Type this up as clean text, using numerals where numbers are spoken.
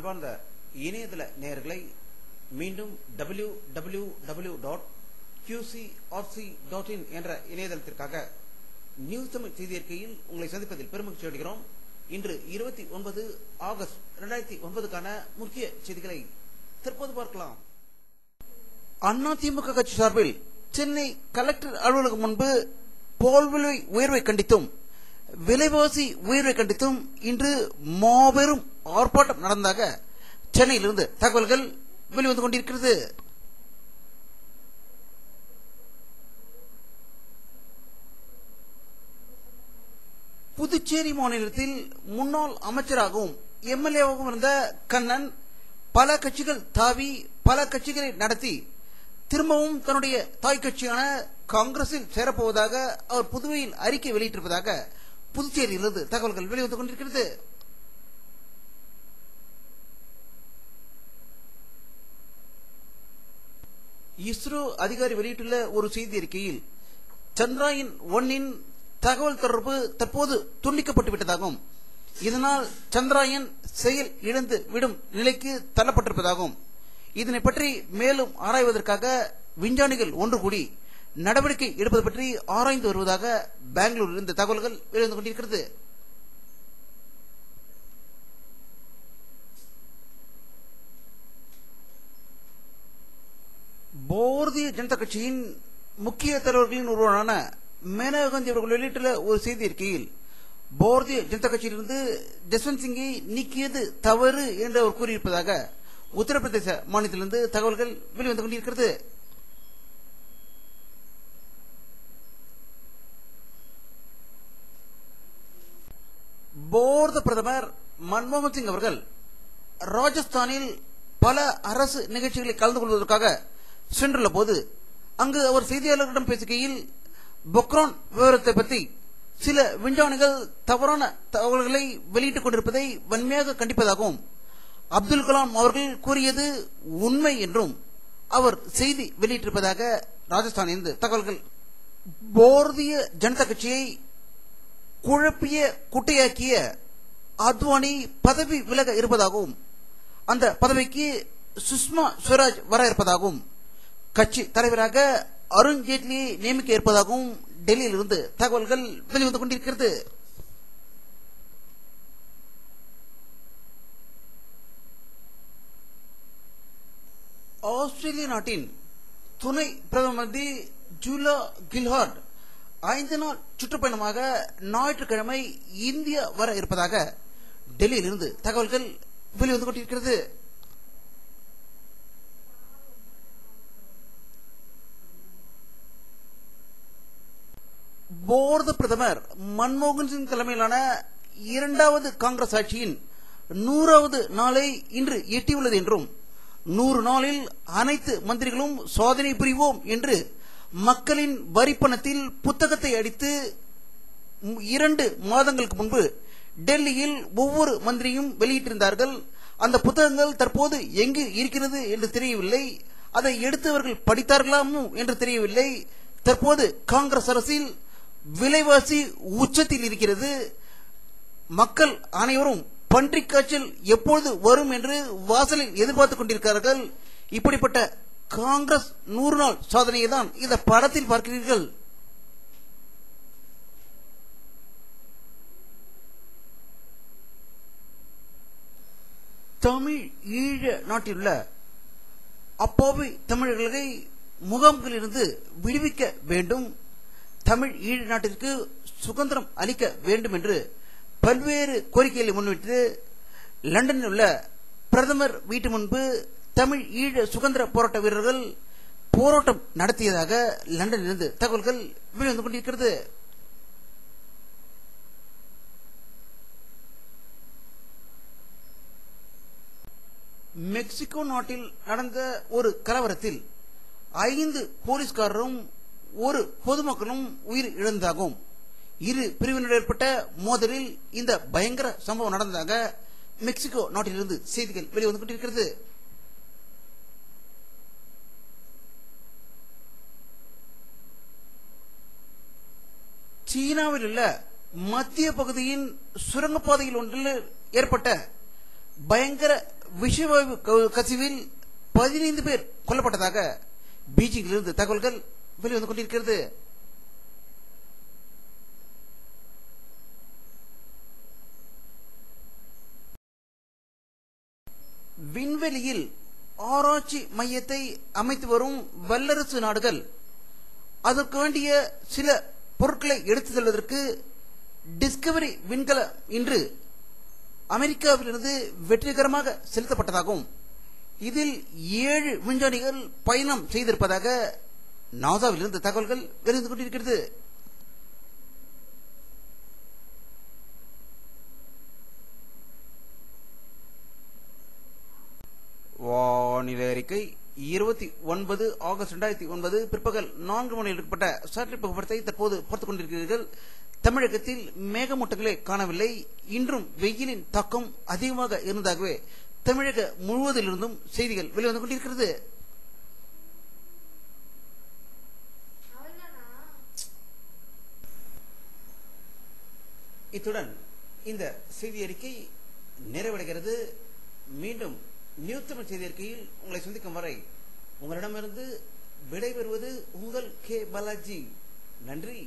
அன்பார்ந்த இணையதள நேயர்களை மீண்டும் www.qcrc.in என்ற இணையதளத்திற்காக நியூஸ் தமிழ் செய்தி அறிக்கையில் உங்களை சந்திப்பதில் பெருமகிழ்ச்சி அடைகிறோம். இன்று 29 ஆகஸ்ட் 2009க்கான முக்கிய செய்திகளை தற்போது பார்க்கலாம். அதிமுக கட்சி சார்பில் சென்னை கலெக்டர் அலுவலகம் முன்பு பால் விலை உயர்வை கண்டித்தும் விலைவாசி உயர்வை கண்டித்தும் இன்று மாபெரும் ஆர்ப்பாட்டம் நடந்ததாக சென்னையிலிருந்து தகவல்கள் வெளிவந்து கொண்டிருக்கிறது. புதுச்சேரி மாநிலத்தில் முன்னாள் அமைச்சராகவும் எம்எல்ஏவாகவும் இருந்த கண்ணன் பல கட்சிகள் தாவி பல கட்சிகளை நடத்தி திரும்பவும் தன்னுடைய தாய் கட்சியான காங்கிரஸில் சேரப்போவதாக அவர் புதுவையில் அறிக்கை வெளியிட்டிருப்பதாக புதுச்சேரியிலிருந்து தகவல்கள் வெளிவந்து கொண்டிருக்கிறது. இஸ்ரோ அதிகாரி வெளியிட்டுள்ள ஒரு செய்தி அறிக்கையில் சந்திராயன் 1 தகவல் தொடர்பு தற்போது துண்டிக்கப்பட்டு விட்டதாகவும் இதனால் சந்திராயன் செயல் இழந்து விடும் நிலைக்கு தள்ளப்பட்டிருப்பதாகவும் இதனை பற்றி மேலும் ஆராய்வதற்காக விஞ்ஞானிகள் ஒன்று கூடி நடவடிக்கை எடுப்பது பற்றி ஆராய்ந்து வருவதாக பெங்களூரில் இருந்து தகவல்கள் வெளிவந்து கொண்டிருக்கிறது. பாரதிய ஜனதா கட்சியின் முக்கிய தலைவர்களின் ஒருவரான மேனகா காந்தி அவர்கள் வெளியிட்டுள்ள ஒரு செய்தி அறிக்கையில் பாரதிய ஜனதா கட்சியிலிருந்து ஜஸ்வந்த் சிங்கை நீக்கியது தவறு என்று அவர் கூறியிருப்பதாக உத்தரப்பிரதேச மாநிலத்திலிருந்து தகவல்கள் வெளிவந்து கொண்டிருக்கிறது. பாரத பிரதமர் மன்மோகன் சிங் அவர்கள் ராஜஸ்தானில் பல அரசு நிகழ்ச்சிகளில் கலந்து கொள்வதற்காக சென்றுள்ள போது அங்கு அவர் செய்தியாளர்களிடம் பேசுகையில் பொக்ரான் விவரத்தை பற்றி சில விஞ்ஞானிகள் தவறான தகவல்களை வெளியிட்டுக் கொண்டிருப்பதை வன்மையாக கண்டிப்பதாகவும் அப்துல் கலாம் அவர்கள் கூறியது உண்மை என்றும் அவர் செய்தி வெளியிட்டிருப்பதாக ராஜஸ்தானிலிருந்து தகவல்கள். பாரதிய ஜனதா கட்சியை குழப்பிய குட்டையாக்கிய அத்வானி பதவி விலக இருப்பதாகவும் அந்த பதவிக்கு சுஷ்மா ஸ்வராஜ் வர இருப்பதாகவும் கட்சி தலைவராக அருண் ஜேட்லியை நியமிக்க இருப்பதாகவும் டெல்லியில் இருந்து தகவல்கள் வெளிவந்து கொண்டிருக்கிறது. ஆஸ்திரேலிய நாட்டின் துணை பிரதம மந்திரி ஜூலா கில்ஹார்ட் 5 நாள் சுற்றுப்பயணமாக ஞாயிற்றுக்கிழமை இந்தியா வர இருப்பதாக டெல்லியில் இருந்து தகவல்கள் வெளிவந்து கொண்டிருக்கிறது. பாரத பிரதமர் மன்மோகன் சிங் தலைமையிலான 2வது காங்கிரஸ் ஆட்சியின் 100வது நாளை இன்று எட்டியுள்ளது என்றும் 100 நாளில் அனைத்து மந்திரிகளும் சாதனை புரிவோம் என்று மக்களின் வரிப்பணத்தில் புத்தகத்தை அடித்து 2 மாதங்களுக்கு முன்பு டெல்லியில் ஒவ்வொரு மந்திரியும் வெளியிட்டிருந்தார்கள். அந்த புத்தகங்கள் தற்போது எங்கு இருக்கிறது என்று தெரியவில்லை. அதை எடுத்தவர்கள் படித்தார்களாமோ என்று தெரியவில்லை. தற்போது காங்கிரஸ் அரசில் விலைவாசி உச்சத்தில் இருக்கிறது. மக்கள் அனைவரும் பன்றிக் காய்ச்சல் எப்பொழுது வரும் என்று வாசலில் எதிர்பார்த்துக் கொண்டிருக்கிறார்கள். இப்படிப்பட்ட காங்கிரஸ் 100 நாள் சாதனையை தான் இந்த படத்தில் பார்க்கிறீர்கள். தமிழ் ஈழ நாட்டிலுள்ள அப்பாவி தமிழர்களை முகாம்களில் இருந்து விடுவிக்க வேண்டும், தமிழ் ஈழ நாட்டிற்கு சுதந்திரம் அளிக்க வேண்டும் என்று பல்வேறு கோரிக்கைகளை முன்வைத்து லண்டனில் உள்ள பிரதமர் வீட்டு முன்பு தமிழ் ஈழ சுதந்திர போராட்ட வீரர்கள் போராட்டம் நடத்தியதாக லண்டனிலிருந்து தகவல்கள் வெளிவந்து கொண்டிருக்கிறது. மெக்சிகோ நாட்டில் நடந்த ஒரு கலவரத்தில் 5 போலீஸ்காரரும் 1 பொதுமக்களும் உயிர் இழந்ததாகவும் 2 பிரிவினர் ஏற்பட்ட மோதலில் இந்த பயங்கர சம்பவம் நடந்ததாக மெக்சிகோ நாட்டிலிருந்து செய்திகள் வெளிவந்து கொண்டிருக்கிறது. சீனாவில் உள்ள மத்திய பகுதியின் சுரங்கப்பாதையில் ஒன்றில் ஏற்பட்ட பயங்கர விஷவாயு கசிவில் 15 பேர் கொல்லப்பட்டதாக பீஜிங்கிலிருந்து தகவல்கள் வெளிவந்து கொண்டிருக்கிறது. விண்வெளியில் ஆராய்ச்சி மையத்தை அமைத்து வரும் வல்லரசு நாடுகள் அதற்கு வேண்டிய சில பொருட்களை எடுத்து செல்வதற்கு டிஸ்கவரி விண்கலம் இன்று அமெரிக்காவிலிருந்து வெற்றிகரமாக செலுத்தப்பட்டதாகவும் இதில் 7 விஞ்ஞானிகள் பயணம் செய்திருப்பதாக நாசாவிலிருந்து தகவல்கள் வெளிவந்து கொண்டிருக்கிறது. வானிலை அறிக்கை 29 ஆகஸ்ட் 2009 பிற்பகல் 4 மணியில் எடுக்கப்பட்ட சேட்டலைட் புகைப்படத்தை தற்போது பார்த்துக் கொண்டிருக்கிறீர்கள். தமிழகத்தில் மேகமூட்டங்களே காணவில்லை. இன்றும் வெயிலின் தாக்கம் அதிகமாக இருந்ததாகவே தமிழக முழுவதிலிருந்தும் செய்திகள் வெளிவந்து கொண்டிருக்கிறது. இத்துடன் இந்த செய்தி அறிக்கை நிறைவடைகிறது. மீண்டும் நியூஸ் தமிழ் செய்தி அறிக்கையில் உங்களை சந்திக்கும் வரை உங்களிடமிருந்து விடைபெறுவது உங்கள் கே பாலாஜி. நன்றி.